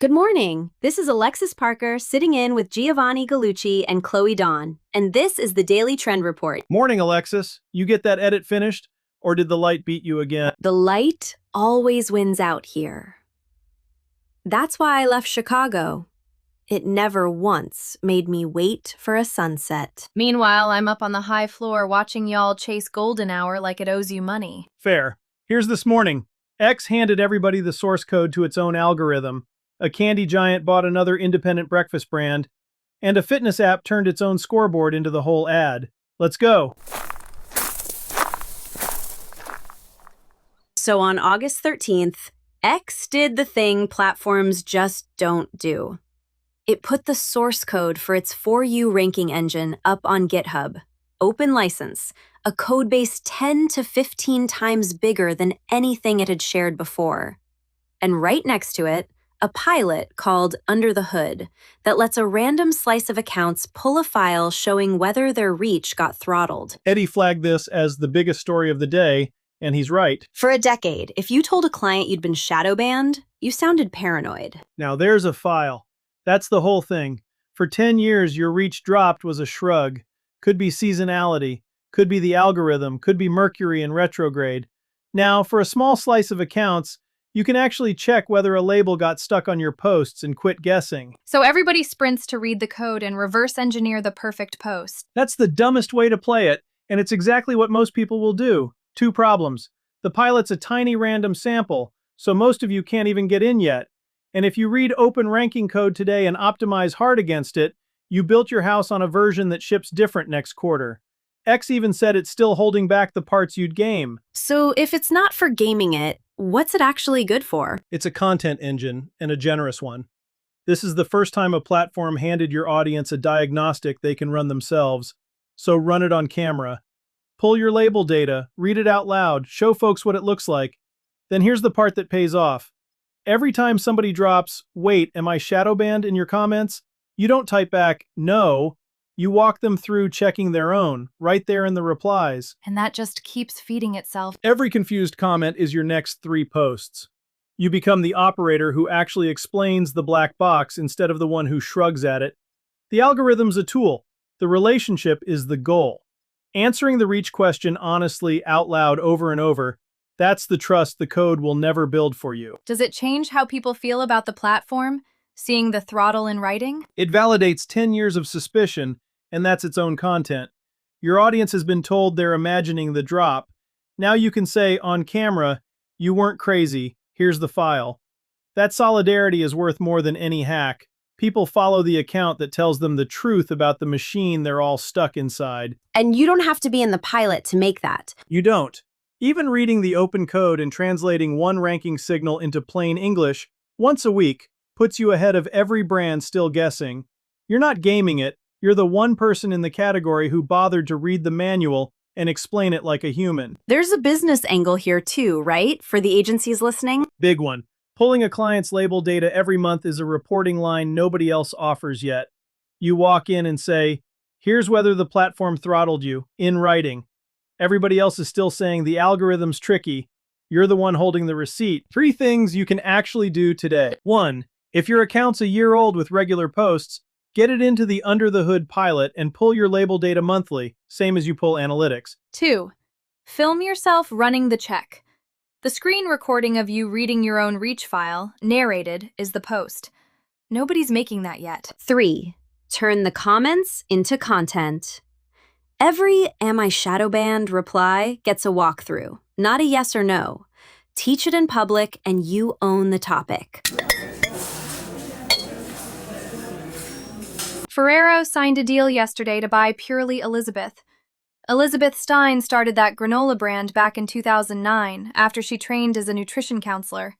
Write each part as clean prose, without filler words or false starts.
Good morning. This is Alexis Parker sitting in with Giovanni Gallucci and Chloe Dawn, and this is the Daily Trend Report. Morning, Alexis. You get that edit finished, or did the light beat you again? The light always wins out here. That's why I left Chicago. It never once made me wait for a sunset. Meanwhile, I'm up on the high floor watching y'all chase golden hour like it owes you money. Fair. Here's this morning. X handed everybody the source code to its own algorithm. A candy giant bought another independent breakfast brand, and a fitness app turned its own scoreboard into the whole ad. Let's go. So on August 13th, X did the thing platforms just don't do. It put the source code for its For You ranking engine up on GitHub. Open license, a code base 10 to 15 times bigger than anything it had shared before. And right next to it, a pilot called Under the Hood that lets a random slice of accounts pull a file showing whether their reach got throttled. Eddie flagged this as the biggest story of the day, and he's right. For a decade, if you told a client you'd been shadow banned, you sounded paranoid. Now there's a file. That's the whole thing. For 10 years, your reach dropped was a shrug. Could be seasonality, could be the algorithm, could be Mercury in retrograde. Now, for a small slice of accounts, you can actually check whether a label got stuck on your posts and quit guessing. So everybody sprints to read the code and reverse engineer the perfect post. That's the dumbest way to play it, and it's exactly what most people will do. Two problems. The pilot's a tiny random sample, so most of you can't even get in yet. And if you read open ranking code today and optimize hard against it, you built your house on a version that ships different next quarter. X even said it's still holding back the parts you'd game. So if it's not for gaming it, what's it actually good for? It's a content engine, and a generous one. This is the first time a platform handed your audience a diagnostic they can run themselves, so run it on camera. Pull your label data, read it out loud, show folks what it looks like. Then here's the part that pays off. Every time somebody drops, "Wait, am I shadow banned?" in your comments, you don't type back, "No." You walk them through checking their own, right there in the replies. And that just keeps feeding itself. Every confused comment is your next 3 posts. You become the operator who actually explains the black box instead of the one who shrugs at it. The algorithm's a tool. The relationship is the goal. Answering the reach question honestly out loud over and over, that's the trust the code will never build for you. Does it change how people feel about the platform, seeing the throttle in writing? It validates 10 years of suspicion, and that's its own content. Your audience has been told they're imagining the drop. Now you can say on camera, "You weren't crazy, here's the file." That solidarity is worth more than any hack. People follow the account that tells them the truth about the machine they're all stuck inside. And you don't have to be in the pilot to make that. You don't. Even reading the open code and translating one ranking signal into plain English once a week puts you ahead of every brand still guessing. You're not gaming it. You're the one person in the category who bothered to read the manual and explain it like a human. There's a business angle here too, right? For the agencies listening? Big one. Pulling a client's label data every month is a reporting line nobody else offers yet. You walk in and say, "Here's whether the platform throttled you," in writing. Everybody else is still saying the algorithm's tricky. You're the one holding the receipt. 3 things you can actually do today. 1. If your account's a year old with regular posts, get it into the Under the Hood pilot and pull your label data monthly, same as you pull analytics. 2. Film yourself running the check. The screen recording of you reading your own reach file, narrated, is the post. Nobody's making that yet. 3. Turn the comments into content. Every "Am I shadow banned?" reply gets a walkthrough, not a yes or no. Teach it in public and you own the topic. Ferrero signed a deal yesterday to buy Purely Elizabeth. Elizabeth Stein started that granola brand back in 2009 after she trained as a nutrition counselor.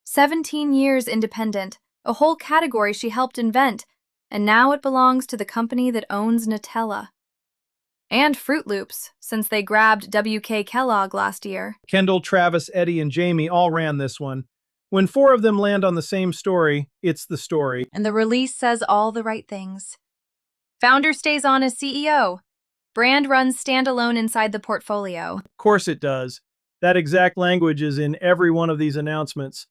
17 years independent, a whole category she helped invent, and now it belongs to the company that owns Nutella. And Fruit Loops, since they grabbed W.K. Kellogg last year. Kendall, Travis, Eddie, and Jamie all ran this one. When 4 of them land on the same story, it's the story. And the release says all the right things. Founder stays on as CEO. Brand runs standalone inside the portfolio. Of course it does. That exact language is in every one of these announcements.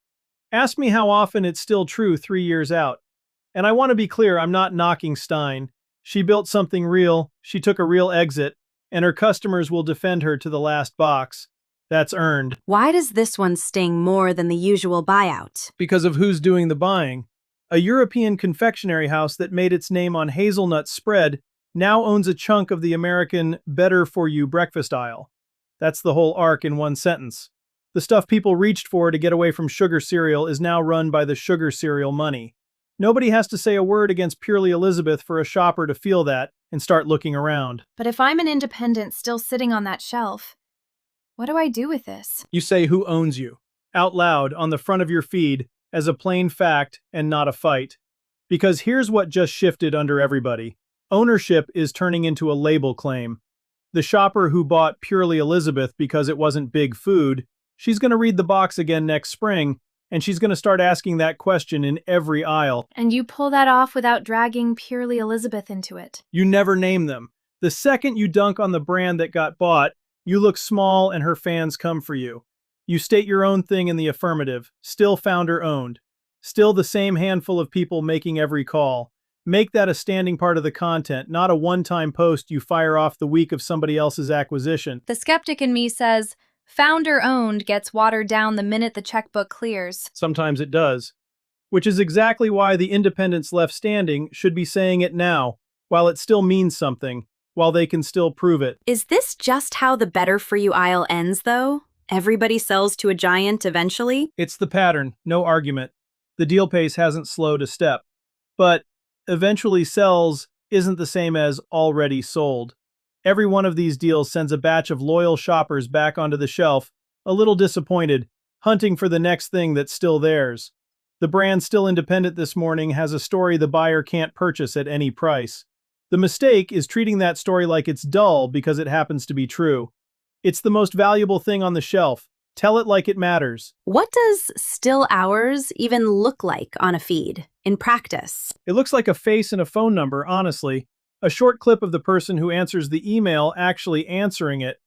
Ask me how often it's still true 3 years out. And I want to be clear, I'm not knocking Stein. She built something real, she took a real exit, and her customers will defend her to the last box. That's earned. Why does this one sting more than the usual buyout? Because of who's doing the buying. A European confectionery house that made its name on hazelnut spread now owns a chunk of the American better-for-you breakfast aisle. That's the whole arc in one sentence. The stuff people reached for to get away from sugar cereal is now run by the sugar cereal money. Nobody has to say a word against Purely Elizabeth for a shopper to feel that and start looking around. But if I'm an independent still sitting on that shelf, what do I do with this? You say who owns you, out loud on the front of your feed as a plain fact and not a fight. Because here's what just shifted under everybody. Ownership is turning into a label claim. The shopper who bought Purely Elizabeth because it wasn't big food, she's going to read the box again next spring, and she's going to start asking that question in every aisle. And you pull that off without dragging Purely Elizabeth into it. You never name them. The second you dunk on the brand that got bought, you look small and her fans come for you. You state your own thing in the affirmative, still founder-owned. Still the same handful of people making every call. Make that a standing part of the content, not a one-time post you fire off the week of somebody else's acquisition. The skeptic in me says, founder-owned gets watered down the minute the checkbook clears. Sometimes it does. Which is exactly why the independents left standing should be saying it now, while it still means something, while they can still prove it. Is this just how the better for you aisle ends, though? Everybody sells to a giant eventually? It's the pattern, no argument. The deal pace hasn't slowed a step. But eventually sells isn't the same as already sold. Every one of these deals sends a batch of loyal shoppers back onto the shelf, a little disappointed, hunting for the next thing that's still theirs. The brand Still Independent this morning has a story the buyer can't purchase at any price. The mistake is treating that story like it's dull because it happens to be true. It's the most valuable thing on the shelf. Tell it like it matters. What does still ours even look like on a feed, in practice? It looks like a face and a phone number, honestly. A short clip of the person who answers the email actually answering it.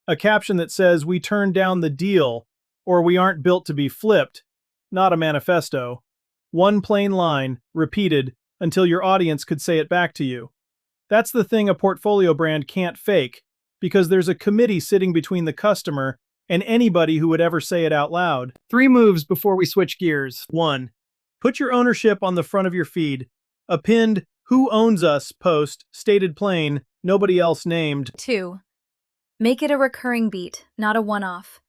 A caption that says, "We turned down the deal," or "We aren't built to be flipped." Not a manifesto. One plain line, repeated, until your audience could say it back to you. That's the thing a portfolio brand can't fake, because there's a committee sitting between the customer and anybody who would ever say it out loud. 3 moves before we switch gears. 1. Put your ownership on the front of your feed. A pinned "Who owns us" post, stated plain, nobody else named. 2. Make it a recurring beat, not a one-off.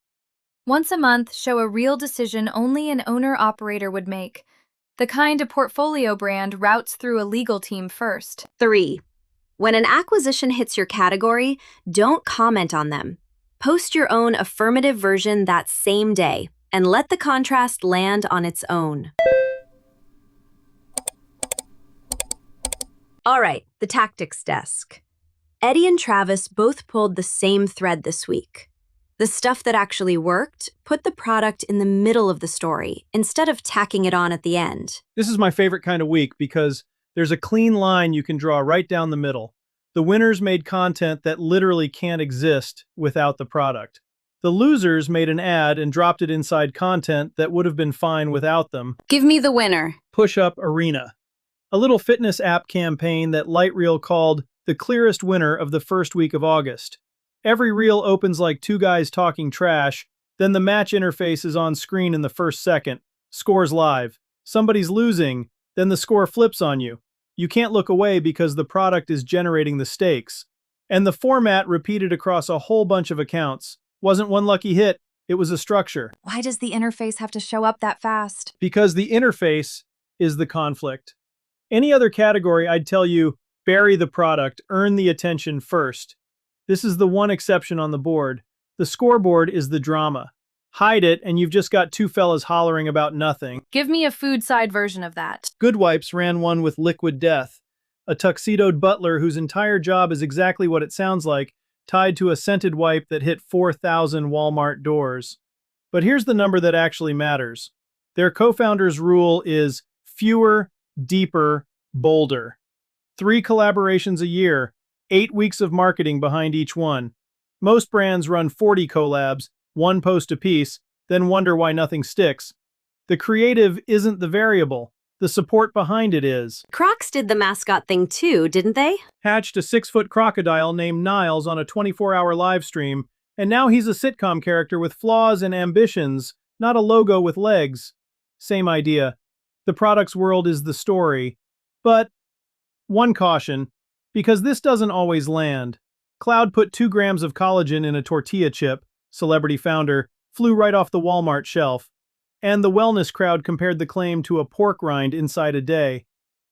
Once a month, show a real decision only an owner-operator would make. The kind a portfolio brand routes through a legal team first. 3. When an acquisition hits your category, don't comment on them. Post your own affirmative version that same day, and let the contrast land on its own. All right, the tactics desk. Eddie and Travis both pulled the same thread this week. The stuff that actually worked, put the product in the middle of the story instead of tacking it on at the end. This is my favorite kind of week because there's a clean line you can draw right down the middle. The winners made content that literally can't exist without the product. The losers made an ad and dropped it inside content that would have been fine without them. Give me the winner. Push-Up Arena. A little fitness app campaign that Light Reel called the clearest winner of the first week of August. Every reel opens like 2 guys talking trash, then the match interface is on screen in the first second. Scores live. Somebody's losing, then the score flips on you. You can't look away because the product is generating the stakes. And the format repeated across a whole bunch of accounts. Wasn't one lucky hit, it was a structure. Why does the interface have to show up that fast? Because the interface is the conflict. Any other category, I'd tell you, bury the product, earn the attention first. This is the one exception on the board. The scoreboard is the drama. Hide it, and you've just got 2 fellas hollering about nothing. Give me a food side version of that. Good Wipes ran one with Liquid Death, a tuxedoed butler whose entire job is exactly what it sounds like, tied to a scented wipe that hit 4,000 Walmart doors. But here's the number that actually matters. Their co-founder's rule is fewer, deeper, bolder. 3 collaborations a year, 8 weeks of marketing behind each one. Most brands run 40 collabs, 1 post apiece, then wonder why nothing sticks. The creative isn't the variable. The support behind it is. Crocs did the mascot thing too, didn't they? Hatched a 6-foot crocodile named Niles on a 24-hour live stream, and now he's a sitcom character with flaws and ambitions, not a logo with legs. Same idea. The product's world is the story. But one caution, because this doesn't always land. Cloud put 2 grams of collagen in a tortilla chip, celebrity founder, flew right off the Walmart shelf. And the wellness crowd compared the claim to a pork rind inside a day.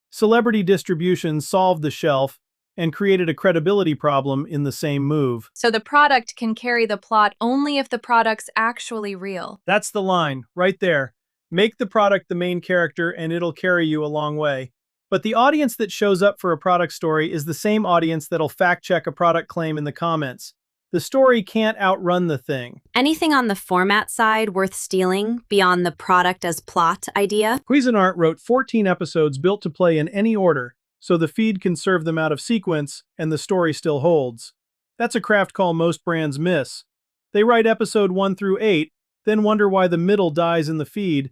Celebrity distribution solved the shelf and created a credibility problem in the same move. So the product can carry the plot only if the product's actually real. That's the line, right there. Make the product the main character and it'll carry you a long way. But the audience that shows up for a product story is the same audience that'll fact-check a product claim in the comments. The story can't outrun the thing. Anything on the format side worth stealing beyond the product as plot idea? Cuisinart wrote 14 episodes built to play in any order, so the feed can serve them out of sequence and the story still holds. That's a craft call most brands miss. They write episode 1 through 8, then wonder why the middle dies in the feed.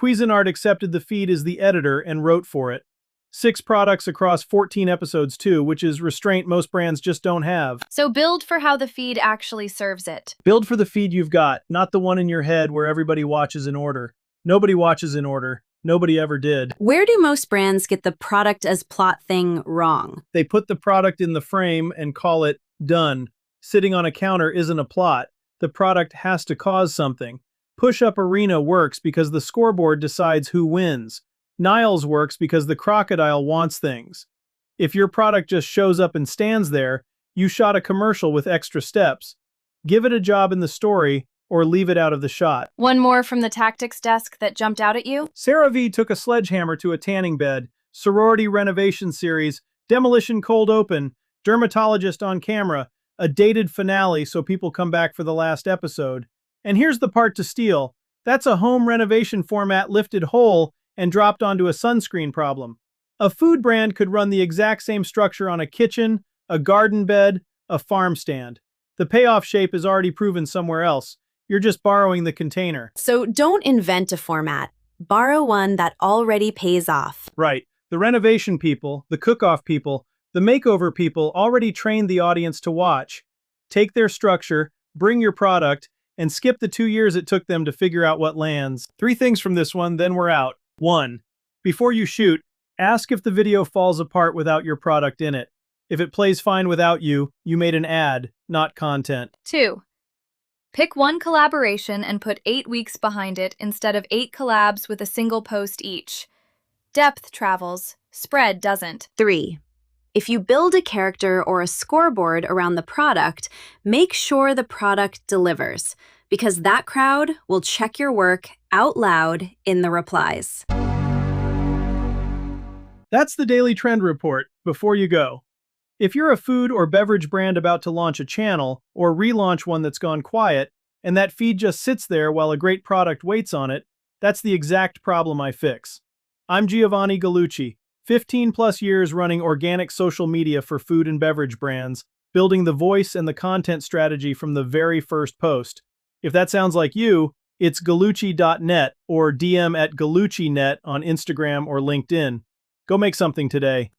Cuisinart accepted the feed as the editor and wrote for it. 6 products across 14 episodes too, which is restraint most brands just don't have. So build for how the feed actually serves it. Build for the feed you've got, not the one in your head where everybody watches in order. Nobody watches in order. Nobody ever did. Where do most brands get the product as plot thing wrong? They put the product in the frame and call it done. Sitting on a counter isn't a plot. The product has to cause something. Push-Up Arena works because the scoreboard decides who wins. Niles works because the crocodile wants things. If your product just shows up and stands there, you shot a commercial with extra steps. Give it a job in the story or leave it out of the shot. One more from the tactics desk that jumped out at you? CeraVe took a sledgehammer to a tanning bed, sorority renovation series, demolition cold open, dermatologist on camera, a dated finale so people come back for the last episode. And here's the part to steal. That's a home renovation format lifted whole and dropped onto a sunscreen problem. A food brand could run the exact same structure on a kitchen, a garden bed, a farm stand. The payoff shape is already proven somewhere else. You're just borrowing the container. So don't invent a format. Borrow one that already pays off. Right. The renovation people, the cook-off people, the makeover people already trained the audience to watch. Take their structure, bring your product, and skip the 2 years it took them to figure out what lands. 3 things from this one, then we're out. 1. Before you shoot, ask if the video falls apart without your product in it. If it plays fine without you, you made an ad, not content. 2. Pick one collaboration and put 8 weeks behind it instead of 8 collabs with a single post each. Depth travels, spread doesn't. 3. If you build a character or a scoreboard around the product, make sure the product delivers, because that crowd will check your work out loud in the replies. That's the Daily Trend Report. Before you go, if you're a food or beverage brand about to launch a channel or relaunch one that's gone quiet, and that feed just sits there while a great product waits on it, that's the exact problem I fix. I'm Giovanni Gallucci, 15 plus years running organic social media for food and beverage brands, building the voice and the content strategy from the very first post. If that sounds like you, it's gallucci.net or DM at gallucci.net on Instagram or LinkedIn. Go make something today.